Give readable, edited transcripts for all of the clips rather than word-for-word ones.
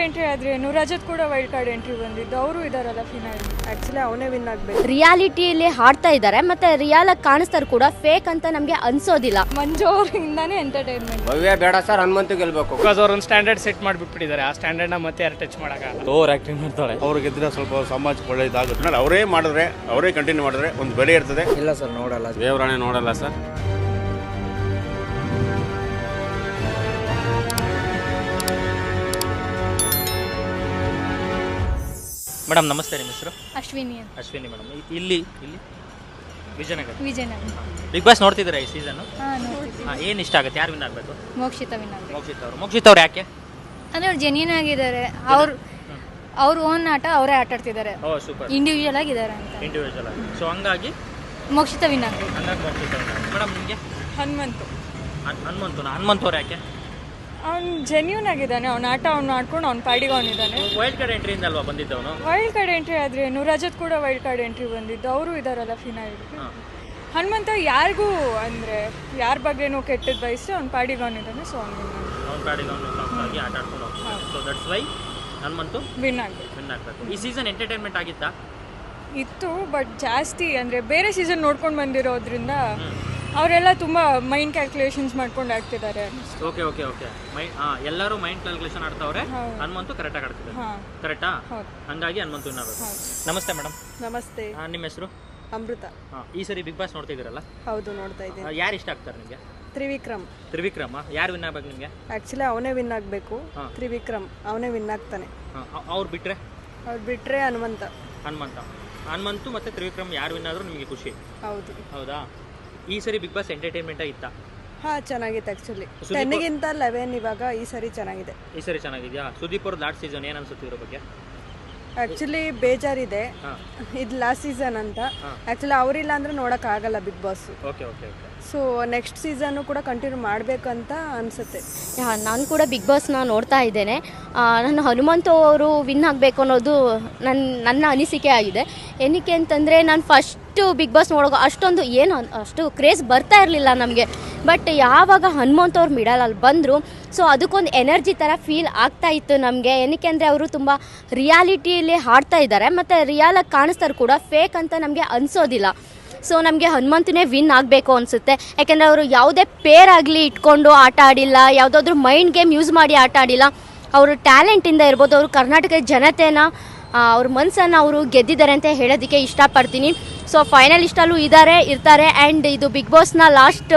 Entry ಆದ್ರೆ ರಜತ್ ಕೂಡ wild card entry ಬಂದಿದ್ದು, ಅವರು ಇದಾರಲ್ಲ ಫಿನಾಲ್. ಆಕ್ಚುಲಿ ಅವನೇ ವಿನ್ ಆಗಬೇಕು. ರಿಯಾಲಿಟಿಯಲ್ಲಿ ಹಾಡ್ತಾ ಇದ್ದಾರೆ, ಮತ್ತೆ ರಿಯಲ್ ಆಗಿ ಕಾಣಿಸ್ತಾರೆ ಕೂಡ, ಫೇಕ್ ಅಂತ ನಮಗೆ ಅನ್ಸೋದಿಲ್ಲ. ಮಂಜು ಅವರಿಂದಾನೇ ಎಂಟರ್ಟೈನ್ಮೆಂಟ್. ಭವ್ಯ ಬೇಡ ಸರ್, ಹನುಮಂತು ಗೆಲ್ಬೇಕು. ಬಿಕಾಸ್ ಅವ್ರೊಂದು ಸ್ಟ್ಯಾಂಡರ್ಡ್ ಸೆಟ್ ಮಾಡಿಬಿಟ್ಟಿದ್ದಾರೆ, ಆ ಸ್ಟ್ಯಾಂಡರ್ಡ್ನ ಮತ್ತೆ ಯಾರು ಟಚ್ ಮಾಡೋಕ್ಕಾಗಲ್ಲ. ಓವರ್ ಆಕ್ಟಿಂಗ್ ಮಾಡ್ತಾಳೆ. ಅವ್ರಿಗೆ ಗೆದ್ದರೆ ಸ್ವಲ್ಪ ಸಮಾಜಕ್ಕೆ ಒಳ್ಳೇದಾಗುತ್ತೆ. ಅವರೇ ಮಾಡಿದ್ರೆ, ಅವರೇ ಕಂಟಿನ್ಯೂ ಮಾಡಿದ್ರೆ ಒಂದು ಬೆಲೆ ಇರ್ತದೆ. ಇಲ್ಲ ಸರ್, ನೋಡಲ್ಲ. ದೇವರಾಣೆ ನೋಡಲ್ಲ ಸರ್. ಮೇಡಮ್ ನಮಸ್ತೆ, ನಿಮ್ಮ ಹೆಸರು? ಅಶ್ವಿನಿ. ಅಶ್ವಿನಿ ಮೇಡಮ್. ಇಲ್ಲಿ ವಿಜಯನಗರ. ಬಿಗ್ ಬಾಸ್ ನೋಡ್ತಿದ್ದೀರಾ ಈ ಸೀಸನ್? ಏನು ಇಷ್ಟ ಆಗುತ್ತೆ? ಯಾರು ವಿನ್ ಆಗಬೇಕು? ಮೋಕ್ಷಿತ ವಿನ್ ಆಗಬೇಕು. ಮೋಕ್ಷಿತ್ ಅವ್ರು ಯಾಕೆ? ಅಂದ್ರೆ ಅವ್ರು ಜೆನ್ಯೂನ್ ಆಗಿದ್ದಾರೆ, ಅವ್ರ ಓನ್ ಆಟ ಅವರೇ ಆಟ ಆಡ್ತಿದ್ದಾರೆ, ಓ ಸೂಪರ್, ಇಂಡಿವಿಜುವಲ್ ಆಗಿದ್ದಾರೆ ಅಂತ. ಇಂಡಿವಿಜುವಲ್ ಆಗಿ. ಸೊ ಹಂಗಾಗಿ ಮೋಕ್ಷಿತ ವಿನ್ ಆಗಬೇಕು. ಮೋಕ್ಷಿತ್ ಮೇಡಮ್. ನಿಮಗೆ ಹನುಮಂತು. ಹನುಮಂತ್ ಅವ್ರು ಯಾಕೆ? ಅವ್ನು ಜೆನ್ಯೂನ್ ಆಗಿದ್ದಾನೆ, ಅವ್ನ ಆಟ ಅವ್ನು ಆಡ್ಕೊಂಡು ಅವ್ನ ಪಾಡಿಗೆ ಅವನಿದ್ದಾನೆ. ವೈಲ್ಡ್ ಕಾರ್ಡ್ ಎಂಟ್ರಿಯಿಂದ ಅಲ್ವಾ ಬಂದಿದ್ದವನು? ವೈಲ್ಡ್ ಕಾರ್ಡ್ ಎಂಟ್ರಿ ಆದ್ರೆ ರಜತ್ ಕೂಡ ವೈಲ್ಡ್ ಕಾರ್ಡ್ ಎಂಟ್ರಿ ಬಂದಿದ್ದು, ಅವರು ಇದಾರಲ್ಲ ಫಿನಾಲ್. ಹನುಮಂತ ಯಾರಿಗೂ ಅಂದ್ರೆ ಯಾರ ಬಗ್ಗೆನೂ ಕೆಟ್ಟದ್ದು ಬಯಸಿ ಅವ್ನ ಪಾಡಿಗೆ ಅವನಿದ್ದಾನೆ. ಸೊ ಅವ್ನ ಪಾಡಿಗೆ ಅವನು ಆಗಿ ಆಟ ಆಡ್ಕೊಂಡು ಹೋಗ್ತಾನೆ. So that's why Hanumanthu win ಆಗಬೇಕು. ಈ ಸೀಸನ್ ಎಂಟರ್ಟೈನ್ಮೆಂಟ್ ಆಗಿತ್ತಾ? ಇತ್ತು, ಬಟ್ ಜಾಸ್ತಿ ಅಂದರೆ ಬೇರೆ ಸೀಸನ್ ನೋಡ್ಕೊಂಡು ಬಂದಿರೋದ್ರಿಂದ ಅವರೆಲ್ಲ ತುಂಬ ಮೈಂಡ್ ಕ್ಯಾಲ್ಕುಲೇಷನ್ಸ್ ಮಾಡ್ಕೊಂಡು ಆಡ್ತಿದ್ದಾರೆ. Okay okay okay. ಎಲ್ಲರೂ ಮೈಂಡ್ ಕ್ಯಾಲ್ಕುಲೇಷನ್ ಆಡ್ತಾವ್ರೆ, ಹನುಮಂತು ಕರೆಕ್ಟಾಗಿ ಆಡ್ತಿದ್ದಾರೆ. ಕರೆಕ್ಟಾ? ಹಂಗಾಗಿ ಹನುಮಂತು ವಿನ್ ಆಗಬೇಕು. ನಮಸ್ತೆ ಮೇಡಮ್. ನಮಸ್ತೆ. ನಿಮ್ಮ ಹೆಸರು? ಅಮೃತ. ಈ ಸರಿ ಬಿಗ್ ಬಾಸ್ ನೋಡ್ತಿದ್ದೀರಲ್ಲ? ಹೌದು, ನೋಡ್ತಾ ಇದ್ದೀನಿ. ಯಾರು ಇಷ್ಟ ಆಗ್ತಾರೆ ನಿಮಗೆ? ತ್ರಿವಿಕ್ರಮ್. ಯಾರು ವಿನ್ ಆಗ್ಬೇಕು ನಿಮಗೆ? ಆಕ್ಚುಲಿ ಅವನೇ ವಿನ್ ಆಗಬೇಕು. ತ್ರಿವಿಕ್ರಮ್ ಅವನೇ ವಿನ್ ಆಗ್ತಾನೆ. ಅವ್ರು ಬಿಟ್ರೆ ಹನುಮಂತು ಮತ್ತೆ ತ್ರಿವಿಕ್ರಮ್ ಯಾರು ವಿನ್ ಆದ್ರೂ ನಿಮಗೆ ಖುಷಿ? ಹೌದಾ? ಈ ಸರಿ ಬಿಗ್ ಬಾಸ್ ಎಂಟರ್ಟೈನ್ಮೆಂಟ್ ಆಗಿತ್ತಾ? ಚೆನ್ನಾಗಿತ್ತು. ಆಕ್ಚುಲಿ 10ಗಿಂತ 11 ಇವಾಗ ಈ ಸರಿ ಚೆನ್ನಾಗಿದೆ. ಈ ಸರಿ ಚೆನ್ನಾಗಿದ್ಯಾ? ಸುದೀಪ್ ಅವ್ರ ಲಾಸ್ಟ್ ಸೀಸನ್ ಏನು ಅನ್ಸುತ್ತೆ ಇದ್ರ ಬಗ್ಗೆ? ಆಕ್ಚುಲಿ ಬೇಜಾರಿದೆ, ಇದು ಲಾಸ್ಟ್ ಸೀಸನ್ ಅಂತ. ಆಕ್ಚುಲಿ ಅವರಿಲ್ಲ ಅಂದ್ರೆ ನೋಡಕ್ ಆಗಲ್ಲ Bigg Boss. Okay okay okay. So next ಸೀಸನ್ನು ಕೂಡ ಕಂಟಿನ್ಯೂ ಮಾಡಬೇಕಂತ ಅನಿಸುತ್ತೆ. ನಾನು ಕೂಡ ಬಿಗ್ ಬಾಸ್ನ ನೋಡ್ತಾ ಇದ್ದೇನೆ. ನಾನು ಹನುಮಂತು ಅವರು ವಿನ್ ಆಗಬೇಕು ಅನ್ನೋದು ನನ್ನ ಅನಿಸಿಕೆ ಆಗಿದೆ. ಏನಕ್ಕೆ ಅಂತಂದರೆ ನಾನು ಫಸ್ಟು ಬಿಗ್ ಬಾಸ್ ನೋಡೋ ಅಷ್ಟು ಕ್ರೇಜ್ ಬರ್ತಾ ಇರಲಿಲ್ಲ ನಮಗೆ. ಬಟ್ ಯಾವಾಗ ಹನುಮಂತು ಅವ್ರು ಮಿಡಲಲ್ಲಿ ಬಂದರು, ಸೊ ಅದಕ್ಕೊಂದು ಎನರ್ಜಿ ಥರ ಫೀಲ್ ಆಗ್ತಾ ಇತ್ತು ನಮಗೆ. ಏನಕ್ಕೆ ಅಂದರೆ ಅವರು ತುಂಬ ರಿಯಾಲಿಟಿಯಲ್ಲಿ ಹಾಡ್ತಾ ಇದ್ದಾರೆ, ಮತ್ತು ರಿಯಲಾಗಿ ಕಾಣಿಸ್ತಾರೆ ಕೂಡ, ಫೇಕ್ ಅಂತ ನಮಗೆ ಅನಿಸೋದಿಲ್ಲ. ಸೊ ನಮಗೆ ಹನುಮಂತನೇ ವಿನ್ ಆಗಬೇಕು ಅನಿಸುತ್ತೆ. ಯಾಕೆಂದರೆ ಅವರು ಯಾವುದೇ ಪೇರ್ ಆಗಲಿ ಇಟ್ಕೊಂಡು ಆಟ ಆಡಿಲ್ಲ, ಯಾವುದಾದ್ರೂ ಮೈಂಡ್ ಗೇಮ್ ಯೂಸ್ ಮಾಡಿ ಆಟ ಆಡಿಲ್ಲ. ಅವರು ಟ್ಯಾಲೆಂಟಿಂದ ಇರ್ಬೋದು, ಅವರು ಕರ್ನಾಟಕದ ಜನತೆನ ಅವ್ರ ಮನಸ್ಸನ್ನು ಅವರು ಗೆದ್ದಿದ್ದಾರೆ ಅಂತ ಹೇಳೋದಕ್ಕೆ ಇಷ್ಟಪಡ್ತೀನಿ. ಸೊ ಫೈನಲಿಸ್ಟಲ್ಲೂ ಇರ್ತಾರೆ. ಆ್ಯಂಡ್ ಇದು ಬಿಗ್ ಬಾಸ್ನ ಲಾಸ್ಟ್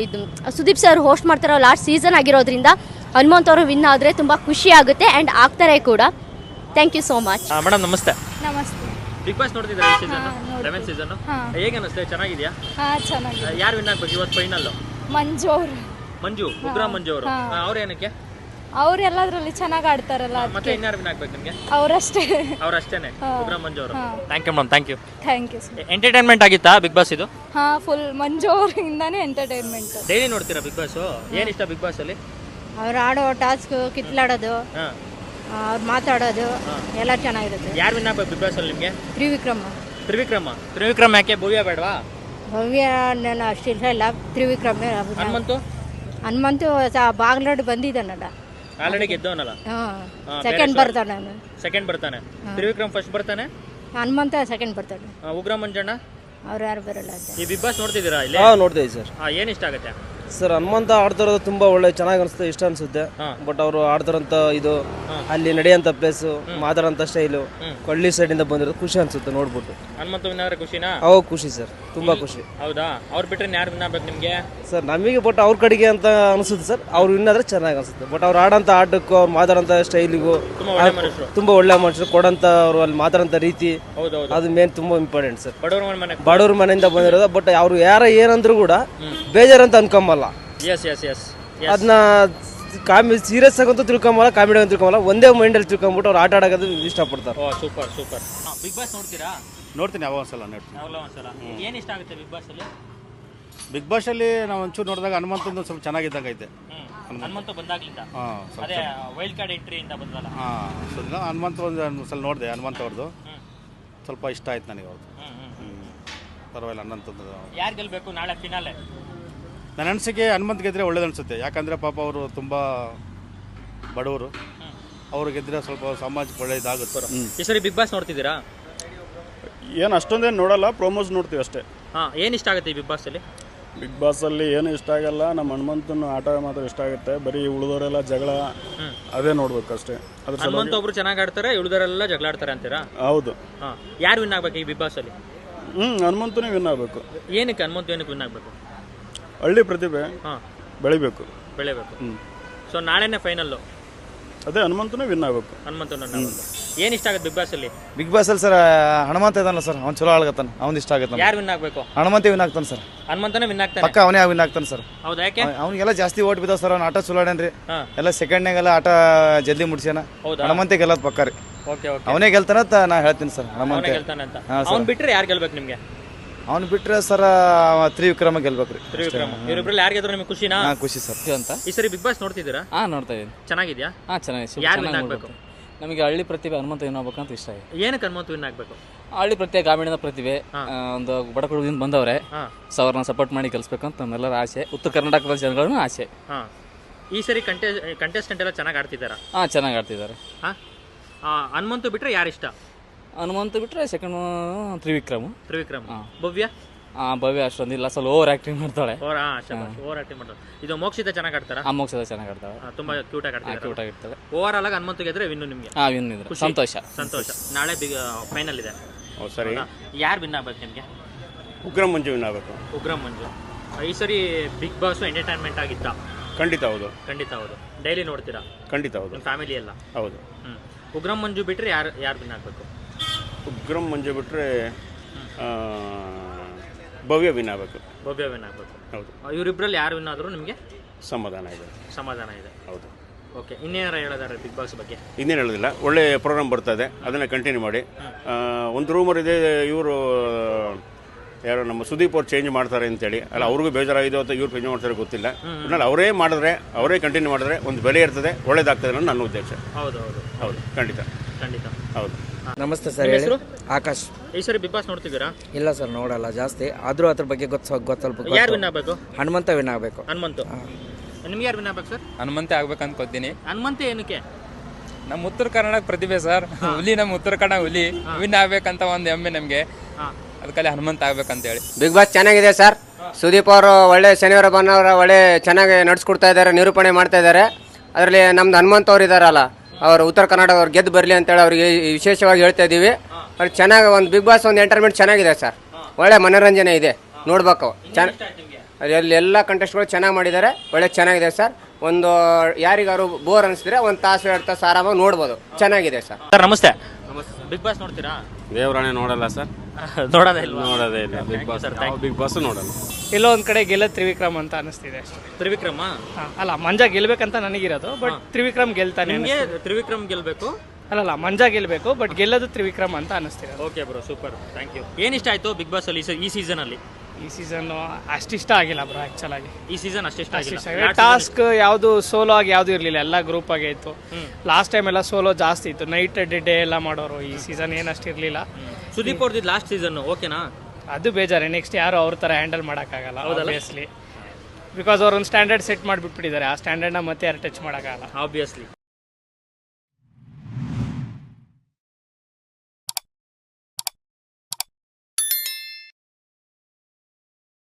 ಇದು ಸುದೀಪ್ ಸರ್ ಹೋಸ್ಟ್ ಮಾಡ್ತಾರೋ ಲಾಸ್ಟ್ ಸೀಸನ್ ಆಗಿರೋದ್ರಿಂದ ಹನುಮಂತ್ ಅವರು ವಿನ್ ಆದರೆ ತುಂಬ ಖುಷಿ ಆಗುತ್ತೆ, ಆ್ಯಂಡ್ ಆಗ್ತಾರೆ ಕೂಡ. Thank you so much. Madam ನಮಸ್ತೆ. ನಮಸ್ತೆ. ಬಿಗ್ ಬಾಸ್ ನೋಡ್ತಿದ್ದಾರೆ ಈ ಸೀಸನ್? 11th ಸೀಸನ್ ಹೇಗೆ ಅನಿಸ್ತೆ? ಚೆನ್ನಾಗಿದೆಯಾ? ಚೆನ್ನಾಗಿದೆ. ಯಾರು ವಿನ್ ಆಗ್ಬೇಕು ಇವತ್ತು ಫೈನಲ್? ಮಂಜು, ಉಗ್ರ ಮಂಜು ಅವರು. ಅವ್ರು ಏನಕ್ಕೆ? ಅವ್ರು ಎಲ್ಲದ್ರಲ್ಲಿ ಚೆನ್ನಾಗಿ ಆಡ್ತಾರಲ್ಲ, ಮತ್ತೆ ಇನ್ಯಾರು ವಿನ್ ಆಗ್ಬೇಕು ನಿಮಗೆ? ಅವರಷ್ಟೇನೆ, ಉಗ್ರ ಮಂಜು ಅವರು. Thank you madam. Thank you. Entertainment ಆಗಿತ್ತಾ ಬಿಗ್ ಬಾಸ್ ಇದು? ಫುಲ್ ಮಂಜು ಅವರಿಂದಾನೇ ಎಂಟರ್ಟೈನ್ಮೆಂಟ್. ಡೈಲಿ ನೋಡ್ತೀರಾ ಬಿಗ್ ಬಾಸ್? ಏನ್ ಇಷ್ಟ ಬಿಗ್ ಬಾಸ್ ಅಲ್ಲಿ? ಅವ್ರು ಆಡೋ ಟಾಸ್ಕ್, ಕಿತ್ಲಾಡೋದು, ಅವ್ರು ಮಾತಾಡೋದು ಎಲ್ಲ ಚೆನ್ನಾಗಿರುತ್ತೆ. ಯಾರು ವಿನ್ ಆಗ್ಬೇಕು ಬಿಗ್ ಬಾಸ್ ಅಲ್ಲಿ ನಿಮಗೆ? ತ್ರಿವಿಕ್ರಮ್ ಯಾಕೆ? ಭವ್ಯ ಬೇಡವಾ? ಭವ್ಯ ನಾನು ಅಷ್ಟಿಷ್ಟ ಇಲ್ಲ. ತ್ರಿವಿಕ್ರಮ್. ಹನುಮಂತು ಬಾಗ್ಲಾಡ್ ಬಂದಿದ್ದಾನಲ್ಲ, ಆಲ್ರೆಡಿ ಗೆದ್ದವನಲ್ಲ. ಸೆಕೆಂಡ್ ಬರ್ತಾನೆ. ತ್ರಿವಿಕ್ರಮ್ ಫಸ್ಟ್ ಬರ್ತಾನೆ, ಹನುಮಂತ ಸೆಕೆಂಡ್ ಬರ್ತಾನೆ. ಉಗ್ರ ಮಂಜಣ್ಣ ಅವ್ರು ಯಾರು ಬರಲ್ಲ ಅಂತ. ಈ ಬಿಗ್ ಬಾಸ್ ನೋಡ್ತಿದ್ದೀರಾ ಇಲ್ಲಿ? ನೋಡ್ತೇವೆ ಸರ್. ಏನ್ ಇಷ್ಟ ಆಗುತ್ತೆ ಸರ್? ಹನುಮಂತ ಆಡ್ತಿರೋದು ತುಂಬಾ ಒಳ್ಳೆ ಚೆನ್ನಾಗಿ ಅನಿಸುತ್ತೆ, ಇಷ್ಟ ಅನ್ಸುತ್ತೆ. ಬಟ್ ಅವರು ಆಡ್ತಾರಂತ ಇದು, ಅಲ್ಲಿ ನಡೆಯಂತ ಪ್ಲೇಸು, ಮಾತಾಡೋಂಥ ಸ್ಟೈಲು, ಕೊಳ್ಳಿ ಸೈಡ್ ಇಂದ ಬಂದಿರೋದು ಖುಷಿ ಅನ್ಸುತ್ತೆ ನೋಡ್ಬಿಟ್ಟು. ಹನುಮಂತ ವಿನ್ ಆದ್ರೆ ಖುಷಿನಾ? ಖುಷಿ ಸರ್, ತುಂಬಾ ಖುಷಿ. ಹೌದಾ? ಅವ್ರು ಬಿಟ್ರೆ ಯಾರು ವಿನ್ ಆಗ್ಬೇಕು ನಿಮ್ಗೆ? ಸರ್ ನಮಗೆ ಬಟ್ ಅವ್ರ ಕಡೆಗೆ ಅಂತ ಅನಿಸುತ್ತೆ ಸರ್. ಅವ್ರು ವಿನ್ ಆದ್ರೆ ಚೆನ್ನಾಗಿ ಅನ್ಸುತ್ತೆ. ಬಟ್ ಅವ್ರು ಆಡೋಂಥ ಆಟಕ್ಕೂ, ಅವ್ರು ಮಾತಾಡೋಂಥ ಸ್ಟೈಲಿಗೂ ತುಂಬಾ ಒಳ್ಳೆ ಮನುಷ್ಯರು. ಕೊಡಂತ ಅವ್ರು ಅಲ್ಲಿ ಮಾತಾಡೋಂಥ ರೀತಿ, ಅದು ಮೇನ್ ತುಂಬಾ ಇಂಪಾರ್ಟೆಂಟ್ ಸರ್. ಬಡವ್ರ ಮನೆಯಿಂದ ಬಂದಿರೋದು. ಬಟ್ ಅವ್ರು ಏನಂದ್ರು ಕೂಡ ಬೇಜಾರಂತ ಅನ್ಕೊಂಬಲ್ಲ. ಅದನ್ನ ಸೀರಿಯಸ್ ಆಗಂತೂ ತಿಳ್ಕೊಂಬಲ್ಲ, ಕಾಮಿಡಿ ಅಂತ ತಿಳ್ಕೊಂಬಲ್ಲ. ಒಂದೇ ಮೈಂಡಲ್ಲಿ ತಿಳ್ಕೊಂಬಿಟ್ಟು ಅವ್ರು ಆಟ ಆಡೋದು ಇಷ್ಟಪಡ್ತಾರೆ. Super super. ಬಿಗ್ ಬಾಸ್ ನೋಡ್ತೀರಾ? ನೋಡ್ತೀನಿ, ಯಾವಾಗ ಒಂದ್ಸಲ ನೋಡ್ತೀನಿ. ಏನು ಇಷ್ಟ ಆಗುತ್ತೆ ಬಿಗ್ ಬಾಸ್ ಅಲ್ಲಿ? ಬಿಗ್ ಬಾಸ್ ಅಲ್ಲಿ ನಾವು ಒಂಚೂರು ನೋಡಿದಾಗ ಹನುಮಂತಂದು ಸ್ವಲ್ಪ ಚೆನ್ನಾಗಿದ್ದಂಗೆ ಐತೆ. ಹನುಮಂತ ಬಂದಾಗ್ಲಿಂದ ಅದೇ ವೈಲ್ಡ್ ಕಾರ್ಡ್ ಎಂಟ್ರಿಯಿಂದ ಬಂದಲ್ಲ. ಹನುಮಂತ ಒಂದು ಸಲ ನೋಡಿದೆ. ಹನುಮಂತ ಅವ್ರದ್ದು ಸ್ವಲ್ಪ ಇಷ್ಟ ಆಯ್ತು ನನಗೆ. ಅವ್ರದ್ದು ಪರವಾಗಿಲ್ಲ. ಹನುಮಂತದ್ದು ಯಾರು ಗೆಲ್ಬೇಕು ನಾಳೆ ಫಿನಾಲೆ? ನನ್ನ ಅನಿಸಿಕೆ ಹನುಮಂತ ಗೆದ್ರೆ ಒಳ್ಳೇದು ಅನಿಸುತ್ತೆ. ಯಾಕಂದರೆ ಪಾಪ ಅವರು ತುಂಬ ಬಡವರು, ಅವ್ರು ಗೆದ್ದರೆ ಸ್ವಲ್ಪ ಸಮಾಜಕ್ಕೆ ಒಳ್ಳೇದಾಗುತ್ತೆ. ಈ ಸರಿ ಬಿಗ್ ಬಾಸ್ ನೋಡ್ತಿದ್ದೀರಾ? ಏನು ಅಷ್ಟೊಂದೇನು ನೋಡಲ್ಲ, ಪ್ರೋಮೋಸ್ ನೋಡ್ತೀವಿ ಅಷ್ಟೇ. ಹಾಂ, ಏನು ಇಷ್ಟ ಆಗುತ್ತೆ ಈ ಬಿಗ್ ಬಾಸಲ್ಲಿ? ಬಿಗ್ ಬಾಸಲ್ಲಿ ಏನು ಇಷ್ಟ ಆಗಲ್ಲ, ನಮ್ಮ ಹನುಮಂತನ ಆಟ ಮಾತ್ರ ಇಷ್ಟ ಆಗುತ್ತೆ. ಬರೀ ಉಳಿದವರೆಲ್ಲ ಜಗಳ ಅದೇ ನೋಡ್ಬೇಕು ಅಷ್ಟೇ. ಅದ್ರ ಹನುಮಂತ ಒಬ್ರು ಚೆನ್ನಾಗಿ ಆಡ್ತಾರೆ, ಉಳಿದವರೆಲ್ಲ ಜಗಳ ಆಡ್ತಾರೆ ಅಂತೀರಾ? ಹೌದು. ಹಾಂ, ಯಾರು ವಿನ್ ಆಗ್ಬೇಕು ಈ ಬಿಗ್ ಬಾಸಲ್ಲಿ? ಹನುಮಂತನೇ ವಿನ್ ಆಗಬೇಕು. ಏನಕ್ಕೆ ಹನುಮಂತ ಏನಕ್ಕೆ ವಿನ್ ಆಗಬೇಕು? ಹಳ್ಳಿ ಪ್ರತಿಭೆ ಬೆಳಿಬೇಕು. ಬೆಳಿಬೇಕು. ಸೊ ನಾಳೆನೇ ಫೈನಲ್ಲು. ಅದೇ ಹನುಮಂತನೇ ವಿನ್ ಆಗಬೇಕು. ಹನುಮಂತನ ಏನು ಇಷ್ಟ ಆಗುತ್ತೆ ಬಿಗ್ ಬಾಸಲ್ಲಿ? ಬಿಗ್ ಬಾಸ್ ಅಲ್ಲಿ ಸರ್ ಹನುಮಂತ ಇದಾನಲ್ಲ ಸರ್, ಅವ್ನು ಚಲೋ ಆಳ್ಗತ್ತಾನ, ಅವ್ನು ಇಷ್ಟ ಆಗತ್ತಾನ. ಯಾರು ವಿನ್ ಆಗಬೇಕು? ಹನುಮಂತ ವಿನ್ ಆಗ್ತಾನೆ ಸರ್. ಹನುಮಂತನೇ ವಿನ್ ಆಗ್ತಾನೆ? ಪಕ್ಕ ಅವನೇ ವಿನ್ ಆಗ್ತಾನೆ ಸರ್. ಹೌದಾ? ಯಾಕೆ? ಅವ್ನಿಗೆಲ್ಲ ಜಾಸ್ತಿ ಓಟ್ ಬಿದ್ದಾವ ಸರ್, ಅವ್ನು ಆಟ ಚಲೋ ಆಡ್ಯಾನ್ರಿ. ಎಲ್ಲ ಸೆಕೆಂಡ್ನಾಗೆಲ್ಲ ಆಟ ಜಲ್ದಿ ಮುಡ್ಸ್ಯಾನ. ಹನುಮಂತ ಗೆಲ್ಲೋದು ಪಕ್ಕ ರೀ. ಓಕೆ ಓಕೆ, ಅವನೇ ಗೆಲ್ತಾನ ಅಂತ ನಾ ಹೇಳ್ತೀನಿ ಸರ್. ಹನುಮಂತ ಗೆಲ್ತಾನೆ ಅಂತ. ಅವ್ನು ಬಿಟ್ಟರೆ ಯಾರು ಗೆಲ್ಬೇಕು ನಿಮಗೆ? ಅವ್ನು ಬಿಟ್ರೆ ಸರ್ ತ್ರಿವಿಕ್ರಮ ಗೆಲ್ಬೇಕ್ರಿ. ತ್ರಿವಿಕ್ರಮ. ಇವರಿಬ್ರಲ್ಲಿ ಯಾರು ಗೆದ್ರು ನಿಮಗೆ ಖುಷಿನಾ? ಖುಷಿ ಸರ್. ಅಂತ ಈ ಸರಿ ಬಿಗ್ ಬಾಸ್ ನೋಡ್ತಿದ್ದೀರಾ? ನೋಡ್ತಾ ಇದ್ದೀನಿ. ಚೆನ್ನಾಗಿದ್ಯಾ? ಚೆನ್ನಾಗಿದೆ. ಯಾರು ವಿನ್ ಆಗಬೇಕು? ನಮಗೆ ಹಳ್ಳಿ ಪ್ರತಿಭೆ ಹನುಮಂತ ವಿನ್ ಆಗ್ಬೇಕಂತ ಇಷ್ಟ ಇದೆ. ಏನಕ್ಕೆ ಹನುಮಂತ ವಿನ್ ಆಗಬೇಕು? ಹಳ್ಳಿ ಪ್ರತಿಭೆ, ಗ್ರಾಮೀಣದ ಪ್ರತಿಭೆ, ಒಂದು ಬಡ ಕುಟುಂಬದಿಂದ ಬಂದವ್ರೆ, ಸೊ ಅವ್ರನ್ನ ಸಪೋರ್ಟ್ ಮಾಡಿ ಕಲಿಸ್ಬೇಕಂತ ನಮ್ಮೆಲ್ಲರ ಆಸೆ, ಉತ್ತರ ಕರ್ನಾಟಕದ ಜನಗಳನ್ನ ಆಸೆ. ಈ ಸರಿ ಕಂಟೆಸ್ಟೆಂಟ್ ಎಲ್ಲ ಚೆನ್ನಾಗಿ ಆಡ್ತಿದ್ದಾರಾ? ಚೆನ್ನಾಗಿ ಆಡ್ತಿದ್ದಾರೆ. ಹನುಮಂತ ಬಿಟ್ರೆ ಯಾರು ಇಷ್ಟ? ಹನುಮಂತ ಬಿಟ್ರೆ ಸೆಕೆಂಡ್ ತ್ರಿವಿಕ್ರಮ್. ಭವ್ಯ? ಭವ್ಯ ಅಷ್ಟೊಂದಿಲ್ಲ, ಸ್ವಲ್ಪ ಓವರ್ ಆಕ್ಟಿಂಗ್ ಮಾಡ್ತಾಳೆ. ಓವರ್ ಆಕ್ಟಿಂಗ್ ಮಾಡ್ತಾಳೆ. ಇದು ಮೋಕ್ಷಿತ ಚೆನ್ನಾಗಿ ಆಡ್ತಾರಾ? ಮೋಕ್ಷದ ಚೆನ್ನಾಗಿ ಆಡ್ತಾಳೆ, ತುಂಬಾ ಕ್ಯೂಟ್ ಆಗಿ ಆಡ್ತಾಳೆ. ಕ್ಯೂಟ್ ಆಗಿರ್ತಾಳೆ. ಓವರ್ ಆಲ್ ಆಗಿ ಹನುಮಂತ ಗೆದ್ರೆ ವಿನ್ ನಿಮಗೆ? ವಿನ್ ಇದ್ರೆ ಸಂತೋಷ. ನಾಳೆ ಬಿಗ್ ಫೈನಲ್ ಇದೆ. ಸರಿ, ಯಾರು ವಿನ್ ಆಗ್ಬೇಕು ನಿಮಗೆ? ಉಗ್ರಂ ಮಂಜು ವಿನ್ ಆಗಬೇಕು. ಉಗ್ರಂ ಮಂಜು. ಈ ಸರಿ ಬಿಗ್ ಬಾಸ್ ಎಂಟರ್ಟೈನ್ಮೆಂಟ್ ಆಗಿತ್ತಾ? ಖಂಡಿತ ಹೌದು. ಖಂಡಿತ ಹೌದು. ಡೈಲಿ ನೋಡ್ತೀರಾ? ಖಂಡಿತ ಹೌದು. ನಿಮ್ಮ ಫ್ಯಾಮಿಲಿ ಎಲ್ಲ? ಹೌದು. ಉಗ್ರಂ ಮಂಜು ಬಿಟ್ಟರೆ ಯಾರು ವಿನ್ ಆಗಬೇಕು? ಉಗ್ರಂ ಮಂಜು ಬಿಟ್ಟರೆ ಭವ್ಯ ವಿನ್ ಆಗಬೇಕು. ಭವ್ಯ ವಿನ್ ಆಗಬೇಕು. ಹೌದು. ಇವರಿಬ್ಬರಲ್ಲಿ ಯಾರು ವಿನ್ ಆದರೂ ನಿಮಗೆ ಸಮಾಧಾನ ಇದೆ. ಸಮಾಧಾನ ಇದೆ. ಹೌದು. ಓಕೆ, ಇನ್ನೇನಾರು ಹೇಳೋದಾರೆ ಬಿಗ್ ಬಾಸ್ ಬಗ್ಗೆ? ಇನ್ನೇನು ಹೇಳೋದಿಲ್ಲ, ಒಳ್ಳೆ ಪ್ರೋಗ್ರಾಮ್ ಬರ್ತದೆ, ಅದನ್ನು ಕಂಟಿನ್ಯೂ ಮಾಡಿ. ಒಂದು ರೂಮರ್ ಇದೆ, ಇವರು ಯಾರು ನಮ್ಮ ಸುದೀಪ್ ಅವ್ರು ಚೇಂಜ್ ಮಾಡ್ತಾರೆ ಅಂತೇಳಿ. ಅಲ್ಲ, ಅವ್ರಿಗೂ ಬೇಜಾರಾಗಿದೆ ಅಂತ ಇವ್ರು ಚೇಂಜ್ ಮಾಡ್ತಾರೆ ಗೊತ್ತಿಲ್ಲ. ಒಟ್ನಲ್ಲಿ ಅವರೇ ಕಂಟಿನ್ಯೂ ಮಾಡಿದ್ರೆ ಒಂದು ಬೆಲೆ ಇರ್ತದೆ, ಒಳ್ಳೇದಾಗ್ತದೆ ಅನ್ನೋ ನನ್ನ ಉದ್ದೇಶ. ಹೌದು ಹೌದು ಹೌದು, ಖಂಡಿತ ಖಂಡಿತ. ಹೌದು. ನಮಸ್ತೆ ಸರ್. ಹೆಸರು? ಆಕಾಶ್. ಈ ಸರಿ ಬಿಗ್ ಬಾಸ್ ನೋಡ್ತಿದ್ದೀರಾ? ಇಲ್ಲ ಸರ್, ನೋಡಲ್ಲ ಜಾಸ್ತಿ, ಆದ್ರೂ ಅದ್ರ ಬಗ್ಗೆ ಸ್ವಲ್ಪ. ಯಾರು ವಿನ್ ಆಗಬೇಕು? ಹನುಮಂತ ವಿನ್ ಆಗಬೇಕು. ಹನುಮಂತ. ನಿಮ್ಗೆ ಯಾರು ವಿನ್ ಆಗ್ಬೇಕು ಸರ್? ಹನುಮಂತ ಆಗ್ಬೇಕು ಅನ್ಕೋತೀನಿ. ಹನುಮಂತ ಏನಕ್ಕೆ? ನಮ್ಮ ಉತ್ತರ ಕರ್ನಾಟಕ ಪ್ರತಿಭೆ ಸರ್, ಹುಲಿ, ನಮ್ಮ ಉತ್ತರ ಕನ್ನಡ ಹುಲಿ ವಿನ್ ಆಗ್ಬೇಕಂತ ಒಂದು ಹೆಮ್ಮೆ ನಮಗೆ, ಅದಕ್ಕೆ ಹನುಮಂತ ಆಗ್ಬೇಕಂತ ಹೇಳಿ. ಬಿಗ್ ಬಾಸ್ ಚೆನ್ನಾಗಿದೆ ಸರ್. ಸುದೀಪ್ ಅವರು ಒಳ್ಳೆ ಶನಿವಾರ ಭಾನುವಾರ ಒಳ್ಳೆ ಚೆನ್ನಾಗಿ ನಡ್ಸ್ಕೊಡ್ತಾ ಇದ್ದಾರೆ, ನಿರೂಪಣೆ ಮಾಡ್ತಾ ಇದ್ದಾರೆ. ಅದರಲ್ಲಿ ನಮ್ದು ಹನುಮಂತ ಅವ್ರು ಇದಾರಲ್ಲ, ಅವರು ಉತ್ತರ ಕರ್ನಾಟಕ ಅವ್ರು ಗೆದ್ದು ಬರಲಿ ಅಂತೇಳಿ ಅವ್ರಿಗೆ ವಿಶೇಷವಾಗಿ ಹೇಳ್ತಾ ಇದ್ದೀವಿ. ಅವ್ರು ಚೆನ್ನಾಗಿ ಒಂದು ಬಿಗ್ ಬಾಸ್ ಒಂದು ಎಂಟರ್ಟೈನ್ಮೆಂಟ್ ಚೆನ್ನಾಗಿದೆ ಸರ್, ಒಳ್ಳೆ ಮನೋರಂಜನೆ ಇದೆ, ನೋಡ್ಬೇಕು. ಎಲ್ಲ ಕಂಟೆಸ್ಟ್ಗಳು ಚೆನ್ನಾಗಿ ಮಾಡಿದ್ದಾರೆ, ಒಳ್ಳೆ ಚೆನ್ನಾಗಿದೆ ಸರ್. ಒಂದು ಯಾರಿಗಾರು ಬೋರ್ ಅನಿಸಿದ್ರೆ ಒಂದು ತಾಸು 2 ತಾಸು ಆರಾಮಾಗಿ ನೋಡ್ಬೋದು, ಚೆನ್ನಾಗಿದೆ ಸರ್. ಸರ್ ನಮಸ್ತೆ. ಬಿಗ್ ಬಾಸ್ ನೋಡ್ತೀರಾ? ದೇವರಾಣೆ ನೋಡಲ್ಲ ಸರ್. ನೋಡೋದೇ ಇಲ್ಲ. ನೋಡೋದೇ ಇಲ್ಲ ಬಿಗ್ ಬಾಸ್. ಬಿಗ್ ಬಾಸ್ ನೋಡಲ್ಲ. ಎಲ್ಲೋ ಒಂದು ಕಡೆ ಗೆಲ್ಲ ತ್ರಿವಿಕ್ರಮ್ ಅಂತ ಅನಿಸ್ತಿದೆ ಅಷ್ಟೇ. ತ್ರಿವಿಕ್ರಮ? ಅಲ್ಲ, ಮಂಜಾ ಗೆಲ್ಬೇಕಂತ ನನಗಿರೋದು, ಬಟ್ ತ್ರಿವಿಕ್ರಮ್ ಗೆಲ್ತಾನೆ. ನಿಮಗೆ ತ್ರಿವಿಕ್ರಮ್ ಗೆಲ್ಬೇಕು? ಅಲ್ಲಲ್ಲ, ಮಂಜಾ ಗೆಲ್ಬೇಕು, ಬಟ್ ಗೆಲ್ಲೋದು ತ್ರಿವಿಕ್ರಮ್ ಅಂತ ಅನಿಸ್ತಿರೋದು. Okay bro, super, thank you. ಏನಿಷ್ಟ ಆಯ್ತು ಬಿಗ್ ಬಾಸ್ ಅಲ್ಲಿ ಈ ಸೀಸನ್ ಅಲ್ಲಿ? ಈ ಸೀಸನ್ ಅಷ್ಟಿಷ್ಟ ಆಗಿಲ್ಲ ಬ್ರೋ, ಆಕ್ಚುಲ್ ಆಗಿ. ಈ ಸೀಸನ್ ಅಷ್ಟಿಷ್ಟ ಆಗಿಲ್ಲ. ಟಾಸ್ಕ್ ಯಾವುದು ಸೋಲೋ ಆಗಿ ಯಾವುದು ಇರಲಿಲ್ಲ, ಎಲ್ಲ ಗ್ರೂಪ್ ಆಗೇ ಇತ್ತು. ಲಾಸ್ಟ್ ಟೈಮ್ ಎಲ್ಲ ಸೋಲೋ ಜಾಸ್ತಿ ಇತ್ತು, ನೈಟ್ ಡೇ ಎಲ್ಲ ಮಾಡೋರು. ಈ ಸೀಸನ್ ಏನಷ್ಟು ಇರಲಿಲ್ಲ. ಸುದೀಪ್ ಅವ್ರದ್ದು ಲಾಸ್ಟ್ ಸೀಸನ್ ಓಕೆನಾ? ಅದು ಬೇಜಾರೆ. ನೆಕ್ಸ್ಟ್ ಯಾರು ಅವ್ರ ಥರ ಹ್ಯಾಂಡಲ್ ಮಾಡೋಕ್ಕಾಗಲ್ಲ ಆಬ್ವಿಯಸ್ಲಿ, ಬಿಕಾಸ್ ಅವ್ರು ಒಂದು ಸ್ಟ್ಯಾಂಡರ್ಡ್ ಸೆಟ್ ಮಾಡಿಬಿಟ್ಬಿಟ್ಟಿದ್ದಾರೆ. ಆ ಸ್ಟ್ಯಾಂಡರ್ಡ್ನ ಮತ್ತೆ ಯಾರು ಟಚ್ ಮಾಡೋಕ್ಕಾಗಲ್ಲ ಆಬ್ವಿಯಸ್ಲಿ.